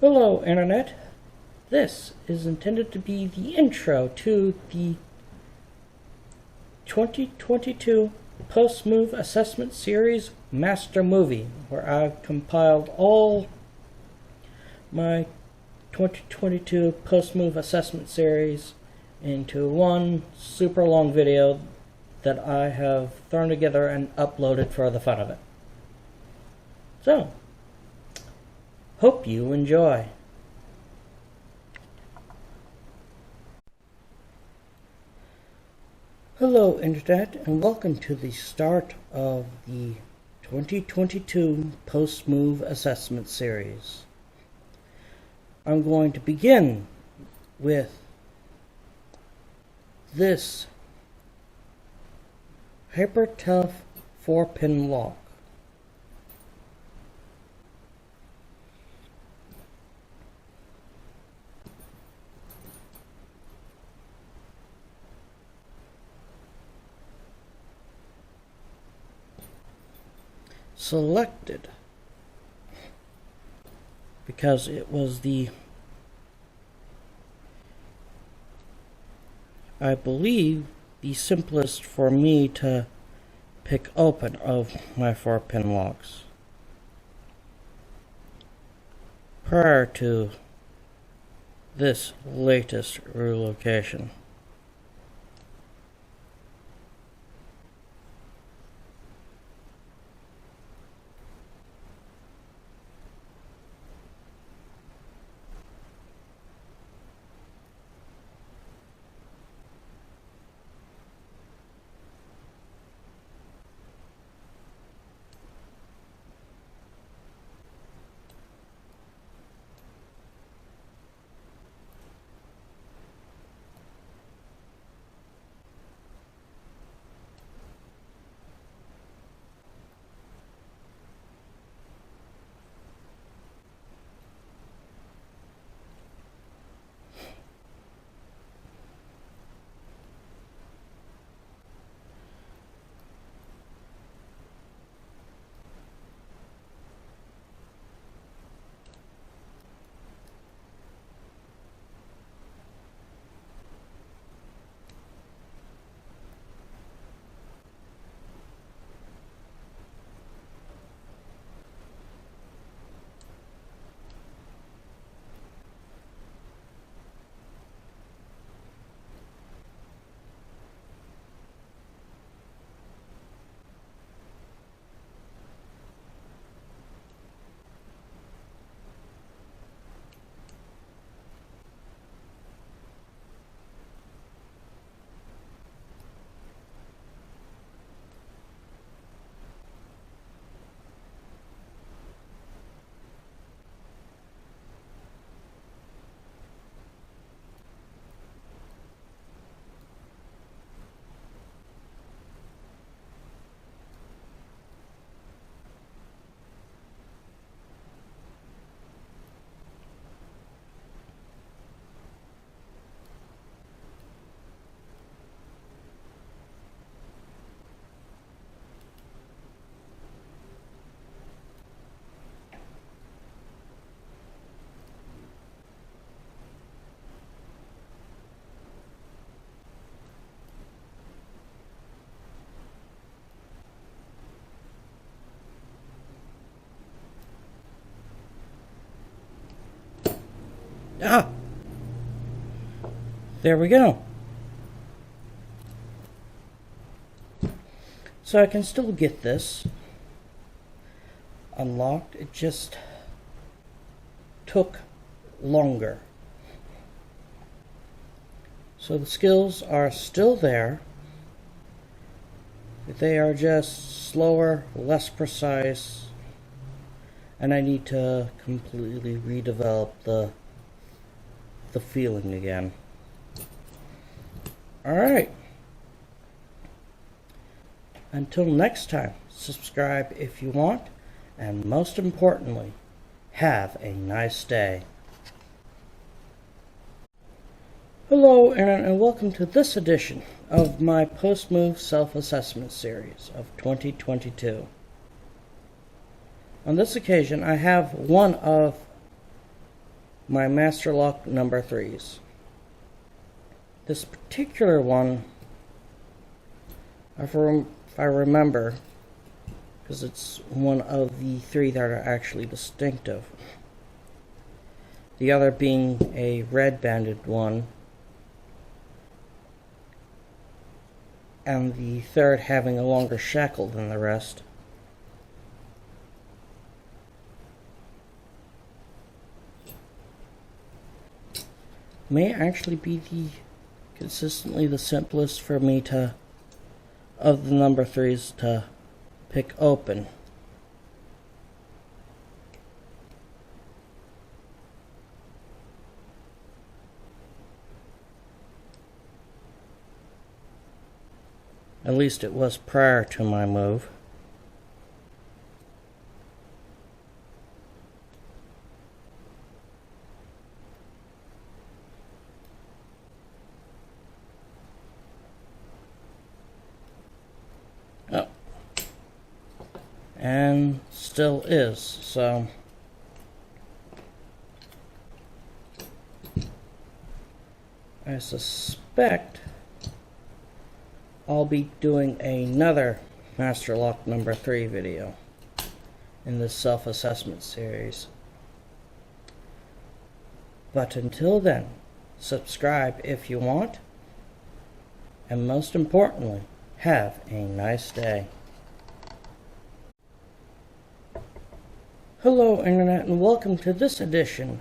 Hello, Internet. This is intended to be the intro to the 2022 Post-Move Assessment Series Master Movie, where I've compiled all my 2022 Post-Move Assessment Series into one super long video that I have thrown together and uploaded for the fun of it. So, hope you enjoy. Hello, Internet, and welcome to the start of the 2022 Post-Move Assessment Series. I'm going to begin with this Hyper Tough 4-pin lock. Selected because it was I believe the simplest for me to pick open of my 4-pin locks prior to this latest relocation. There we go. So I can still get this unlocked. It just took longer. So the skills are still there. They are just slower, less precise, and I need to completely redevelop the feeling again. Alright. Until next time, subscribe if you want, and most importantly, have a nice day. Hello, Aaron, and welcome to this edition of my Post-Move Self-Assessment Series of 2022. On this occasion, I have one of my master lock number 3s. This particular one, if I remember, because it's one of the 3 that are actually distinctive. The other being a red banded one, and the third having a longer shackle than the rest. May actually be consistently the simplest for me to, of the number 3s, to pick open. At least it was prior to my move. Oh. And still is, so I suspect I'll be doing another Master Lock number 3 video in this self-assessment series. But until then, subscribe if you want, and most importantly, have a nice day. Hello Internet, and welcome to this edition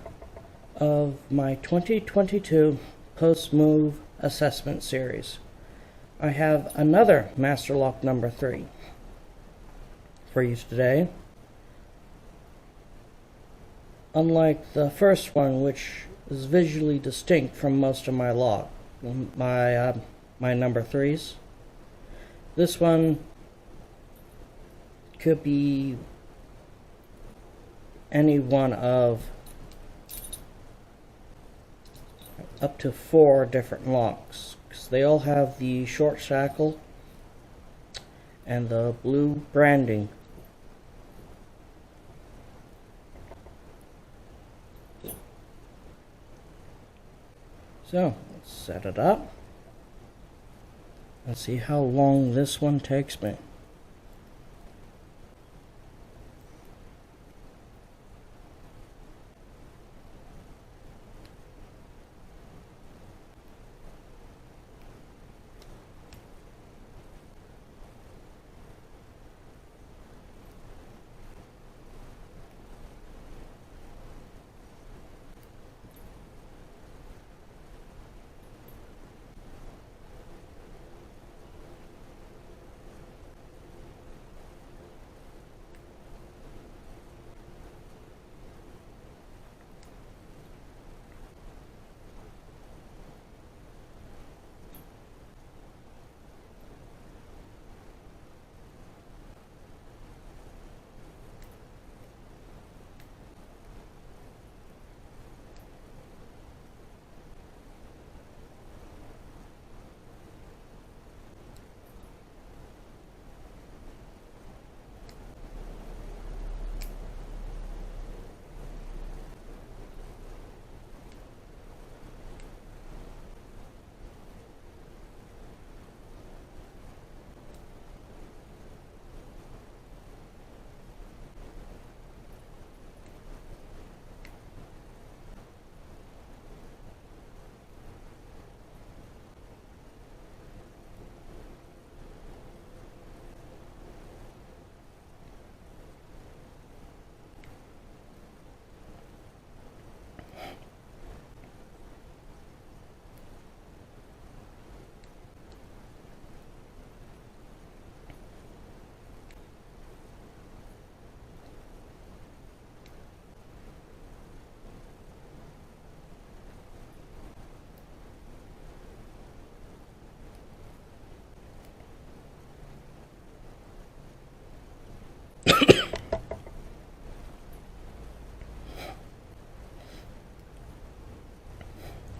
of my 2022 post-move assessment series. I have another Master Lock number 3 for you today. Unlike the first one, which is visually distinct from most of my my number 3s, this one could be any one of up to 4 different locks, because they all have the short shackle and the blue branding. So let's set it up and see how long this one takes me.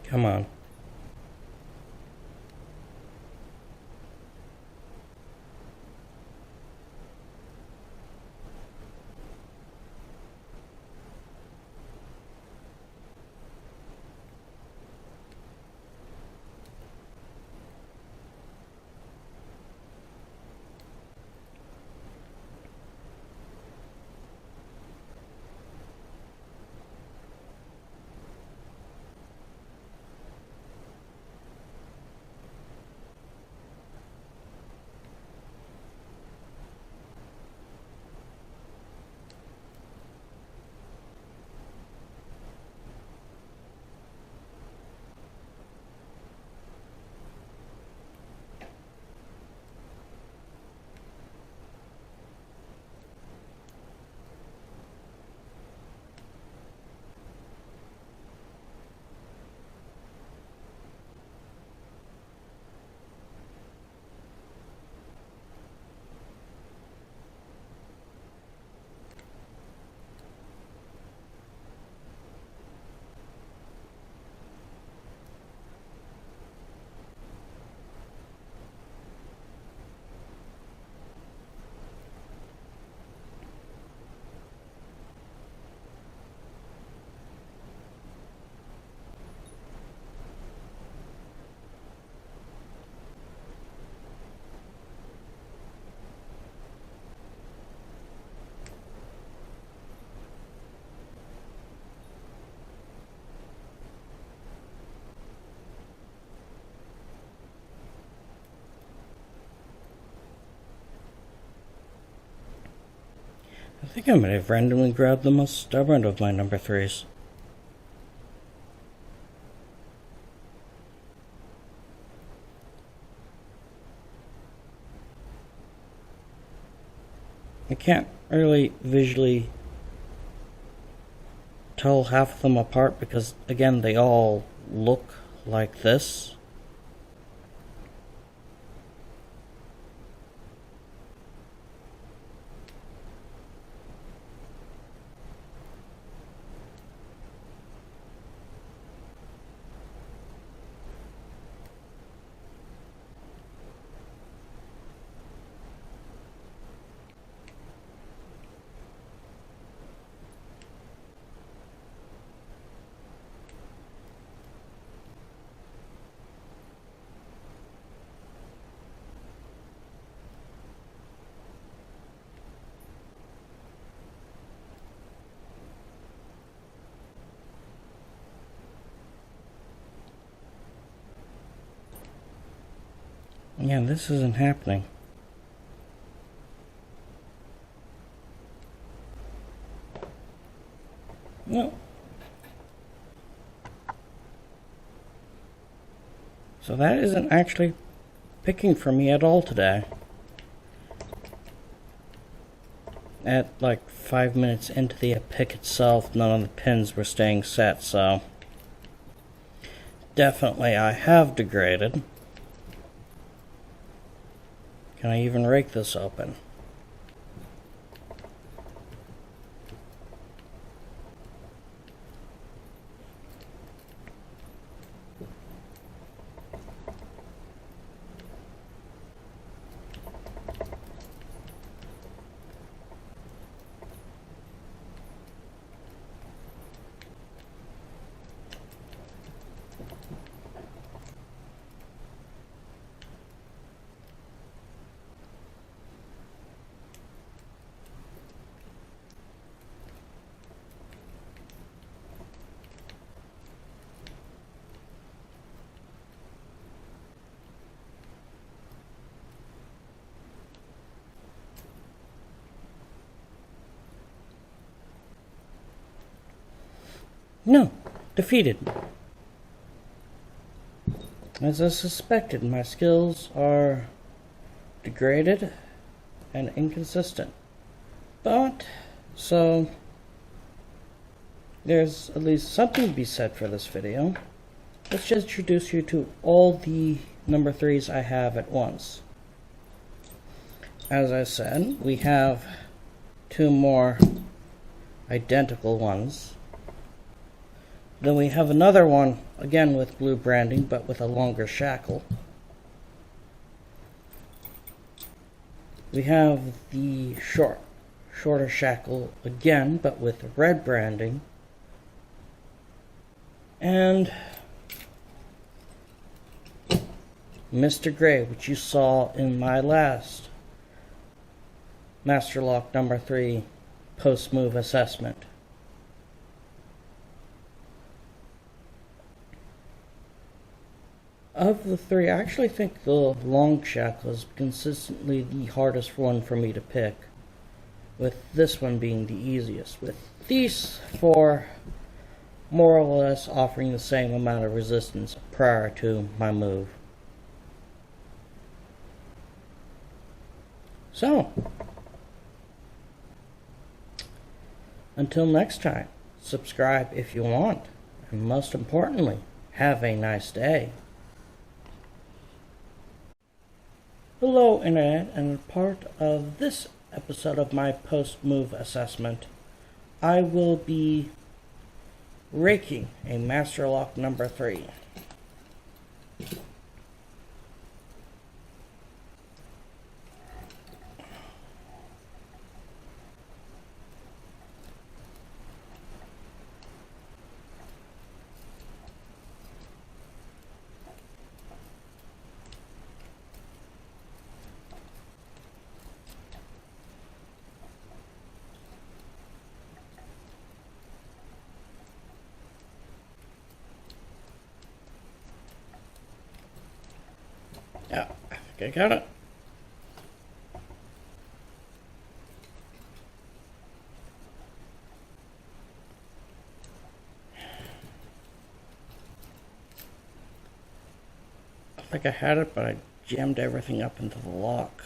Come on. think I might have randomly grabbed the most stubborn of my number 3s. I can't really visually tell half of them apart because, again, they all look like this. Yeah, this isn't happening. No. So that isn't actually picking for me at all today. At like 5 minutes into the pick itself, none of the pins were staying set, so definitely I have degraded. Can I even rake this open? No, defeated. As I suspected, my skills are degraded and inconsistent. But, so, there's at least something to be said for this video. Let's just introduce you to all the number 3s I have at once. As I said, we have 2 more identical ones. Then we have another one, again with blue branding, but with a longer shackle. We have the shorter shackle again, but with red branding. And Mr. Gray, which you saw in my last Master Lock number 3 post-move assessment. Of the 3, I actually think the long shackle is consistently the hardest one for me to pick, with this one being the easiest, with these 4 more or less offering the same amount of resistance prior to my move. So, until next time, subscribe if you want, and most importantly, have a nice day. Hello Internet, and as part of this episode of my post-move assessment, I will be raking a Master Lock number 3. Yeah, I think I got it. like I had it, but I jammed everything up into the lock.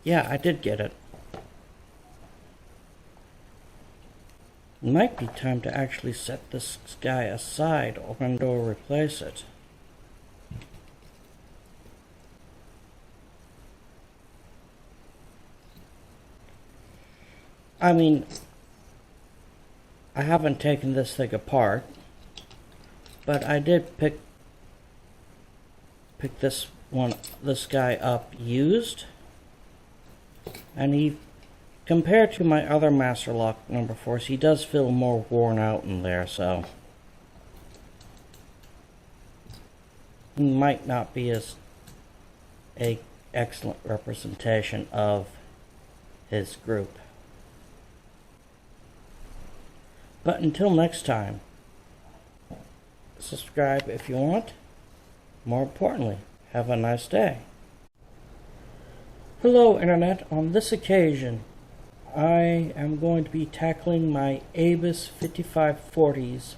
Yeah, I did get it. It might be time to actually set this guy aside and or replace it. I mean, I haven't taken this thing apart, but I did pick this guy up used. And he, compared to my other Master Lock number 4s, he does feel more worn out in there, so he might not be as a excellent representation of his group. But until next time, subscribe if you want. More importantly, have a nice day. Hello Internet, on this occasion I am going to be tackling my Abus 5540s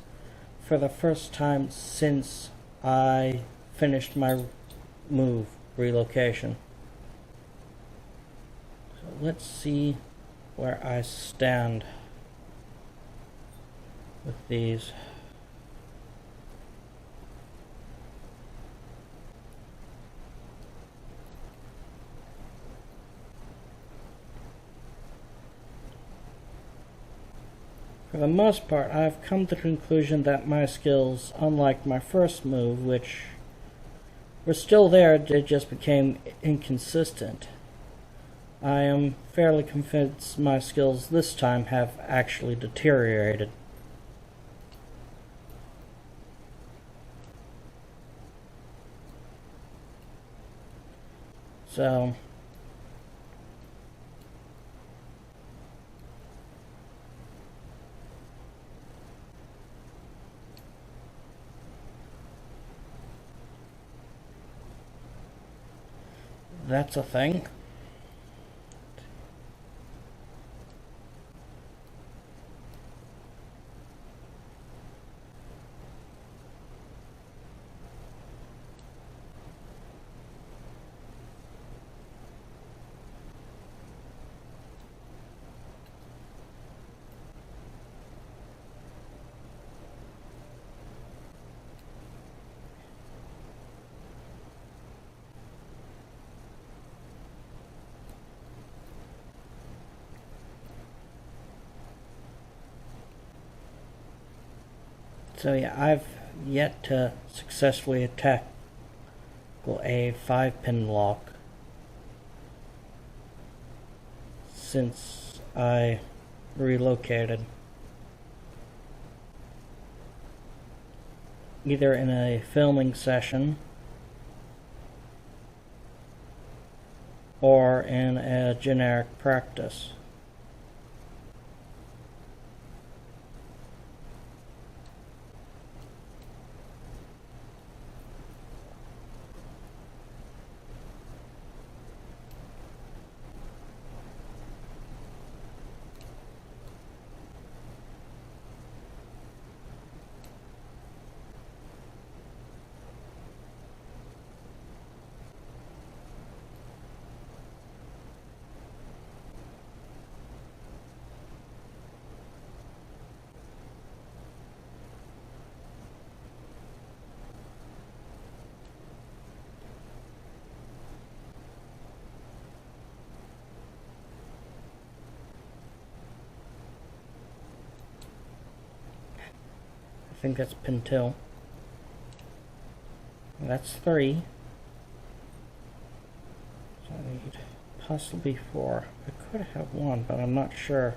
for the first time since I finished my move, relocation. So let's see where I stand with these. For the most part, I've come to the conclusion that my skills, unlike my first move, which were still there, they just became inconsistent. I am fairly convinced my skills this time have actually deteriorated. So that's a thing. So yeah, I've yet to successfully tackle a 5-pin lock since I relocated. Either in a filming session or in a generic practice. I think that's pin 2. That's 3. So I need possibly 4. I could have 1, but I'm not sure.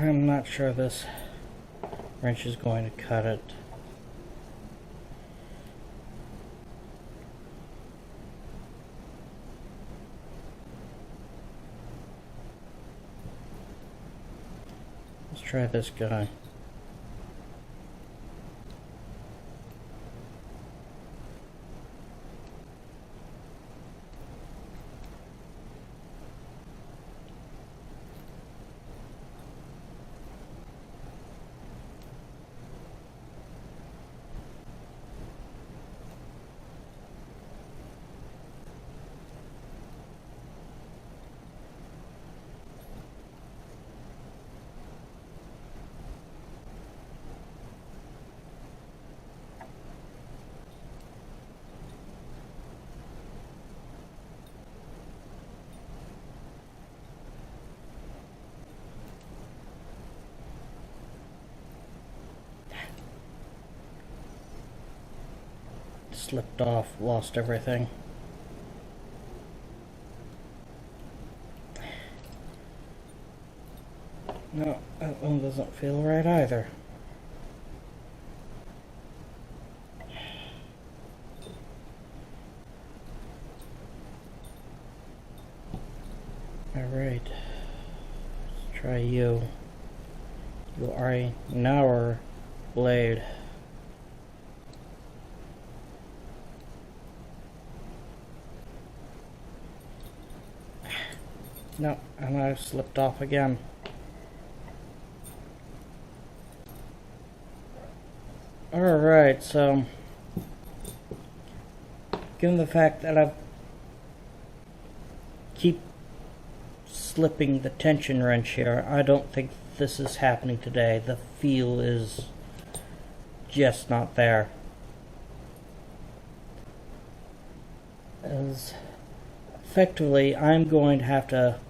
I'm not sure this wrench is going to cut it. Let's try this guy. Slipped off, lost everything. No, that one doesn't feel right either. Alright, let's try you. You are a narrower blade. No, and I slipped off again. Alright, so given the fact that I keep slipping the tension wrench here, I don't think this is happening today. The feel is just not there. As effectively, I'm going to have to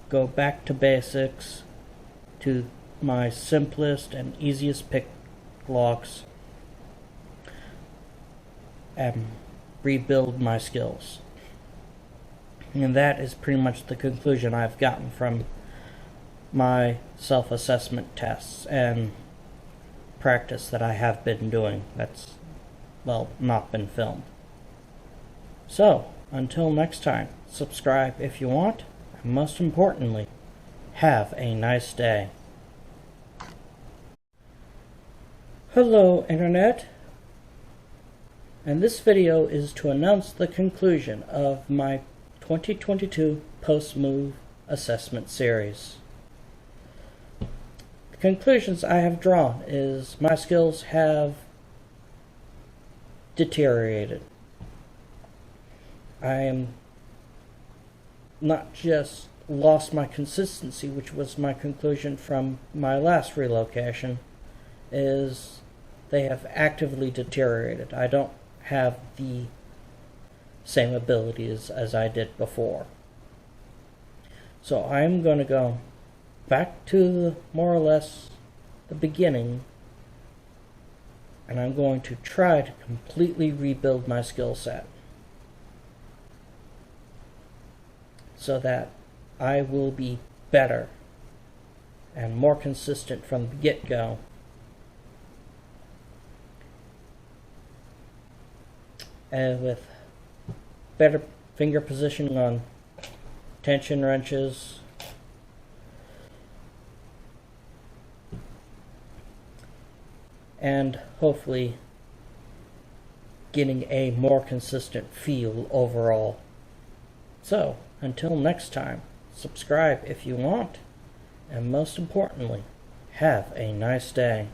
go back to basics, to my simplest and easiest pick locks, and rebuild my skills. And that is pretty much the conclusion I've gotten from my self-assessment tests and practice that I have been doing that's, well, not been filmed. So, until next time, subscribe if you want, and most importantly, have a nice day. Hello, Internet, and this video is to announce the conclusion of my 2022 post-move assessment series. The conclusions I have drawn is my skills have deteriorated. I am not just lost my consistency, which was my conclusion from my last relocation, is they have actively deteriorated. I don't have the same abilities as I did before. So I'm going to go back to more or less the beginning, and I'm going to try to completely rebuild my skill set, so that I will be better and more consistent from the get-go. And with better finger positioning on tension wrenches, and hopefully getting a more consistent feel overall. So, until next time, subscribe if you want, and most importantly, have a nice day.